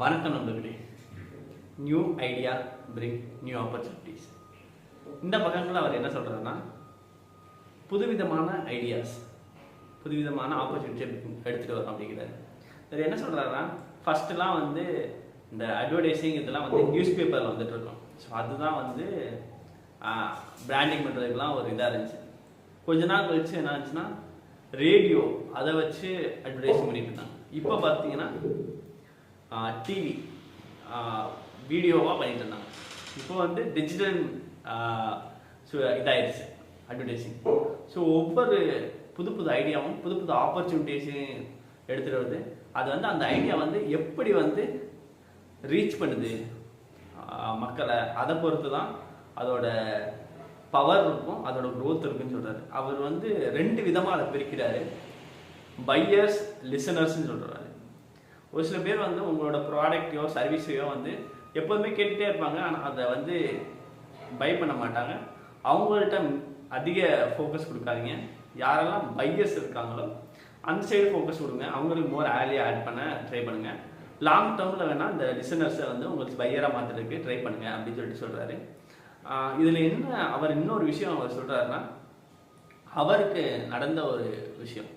வணக்கம் நண்பர்களே. New idea bring new opportunities. இந்த பக்கங்களில் அவர் என்ன சொல்கிறாருன்னா, புதுவிதமான ஐடியாஸ், புதுவிதமான ஆப்பர்ச்சுனிட்டி எடுத்துகிட்டு வரோம் அப்படிங்கிறாரு. அவர் என்ன சொல்கிறாருன்னா, ஃபஸ்ட்டுலாம் வந்து இந்த அட்வர்டைஸிங் இதெல்லாம் வந்து நியூஸ் பேப்பரில் வந்துட்டு இருக்கோம். ஸோ அதுதான் வந்து பிராண்டிங் பண்ணுறதுக்கெலாம் ஒரு இதாக இருந்துச்சு. கொஞ்ச நாள் கழிச்சு என்ன ஆச்சுன்னா, ரேடியோ அதை வச்சு அட்வர்டைஸிங் பண்ணிட்டு இருந்தாங்க. இப்போ பார்த்தீங்கன்னா டிவி வீடியோவாக பண்ணிட்டு இருந்தாங்க. இப்போ வந்து டிஜிட்டல் இதாகிடுச்சு அட்வர்டைஸிங். ஸோ ஒவ்வொரு புது புது ஐடியாவும் புது புது ஆப்பர்ச்சுனிட்டிஸையும் எடுத்துகிட்டு வருது. அது வந்து அந்த ஐடியா வந்து எப்படி வந்து ரீச் பண்ணுது மக்களை, அதை பொறுத்து தான் அதோட பவர் இருக்கும், அதோட க்ரோத் இருக்குன்னு சொல்கிறாரு. அவர் வந்து 2 விதமாக அதை பிரிக்கிறாரு. பையர்ஸ், லிசனர்ஸ்ன்னு சொல்கிறாரு. ஒரு சில பேர் வந்து உங்களோட ப்ராடக்டையோ சர்வீஸையோ வந்து எப்போதுமே கேட்டுகிட்டே இருப்பாங்க, ஆனால் அதை வந்து பை பண்ண மாட்டாங்க. அவங்கள்ட்ட அதிக ஃபோக்கஸ் கொடுக்காதீங்க. யாரெல்லாம் பையர்ஸ் இருக்காங்களோ அந்த சைடு ஃபோக்கஸ் கொடுங்க. அவங்களுக்கு மோர் ஆலியாக ஆட் பண்ண ட்ரை பண்ணுங்கள். லாங் டேர்மில் வேணால் இந்த லிசனர்ஸை வந்து உங்களுக்கு பையராக மாற்றுறதுக்கு ட்ரை பண்ணுங்கள் அப்படின்னு சொல்கிறாரு. இதில் என்ன அவர் இன்னொரு விஷயம் அவர் சொல்கிறாருன்னா, அவருக்கு நடந்த ஒரு விஷயம்.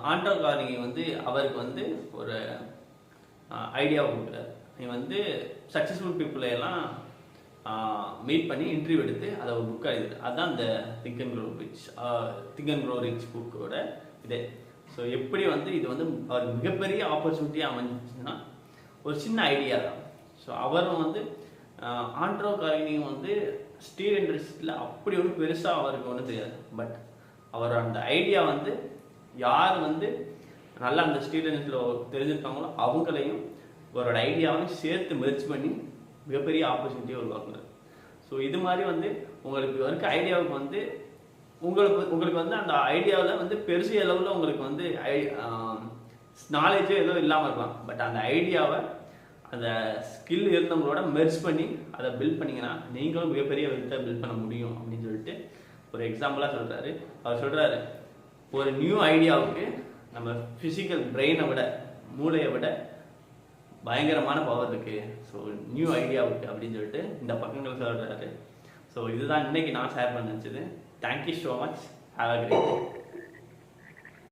ஆண்ட்ரோ கார்னிகி வந்து அவருக்கு வந்து ஒரு ஐடியாவை கொடுக்குறாரு. நீ வந்து சக்ஸஸ்ஃபுல் பீப்புளையெல்லாம் மீட் பண்ணி இன்டர்வியூ எடுத்து அதை ஒரு புக்காக எழுதுது. அதுதான் இந்த திங்க் அண்ட் க்ரோ ரிச் புக்கோட இதே. ஸோ எப்படி வந்து இது வந்து அவருக்கு மிகப்பெரிய ஆப்பர்ச்சுனிட்டியாக அமைஞ்சிச்சுன்னா ஒரு சின்ன ஐடியா தான். ஸோ அவரும் வந்து ஆண்ட்ரோ கார்னிகி வந்து ஸ்டீல் இண்டஸ்ட்ரியில் அப்படி ஒன்றும் பெருசாக அவருக்கு ஒன்றும் தெரியாது. பட் அவர் அந்த ஐடியா வந்து யார் வந்து நல்லா அந்த ஸ்டீல் இண்டஸ்ட்ரியில் தெரிஞ்சிருக்காங்களோ அவங்களையும் அவரோட ஐடியாவையும் சேர்த்து மெர்ஜ் பண்ணி மிகப்பெரிய ஆப்பர்ச்சுனிட்டியை உருவாக்குறாரு. ஸோ இது மாதிரி வந்து உங்களுக்கு இருக்க ஐடியாவுக்கு வந்து உங்களுக்கு வந்து அந்த ஐடியாவில் வந்து பெருசு அளவில் உங்களுக்கு வந்து நாலேஜோ ஏதோ இல்லாமல் இருக்கலாம். பட் அந்த ஐடியாவை அந்த ஸ்கில் இருந்தவங்களோட மெர்ஜ் பண்ணி அதை பில்ட் பண்ணிங்கன்னா நீங்களும் மிகப்பெரிய விதத்தை பில்ட் பண்ண முடியும் அப்படின்னு சொல்லிட்டு ஒரு எக்ஸாம்பிளாக சொல்கிறாரு. அவர் சொல்கிறாரு, ஒரு நியூ ஐடியாவுக்கு நம்ம ஃபிசிக்கல் பிரெயினை விட, மூளையை விட பயங்கரமான பவர் இருக்குது. ஸோ நியூ ஐடியாவுக்கு அப்படின்னு சொல்லிட்டு இந்த பக்கங்கள் சொல்கிறாரு. ஸோ இதுதான் இன்னைக்கு நான் ஷேர் பண்ண நினச்சது. Thank you so much. Have a great day.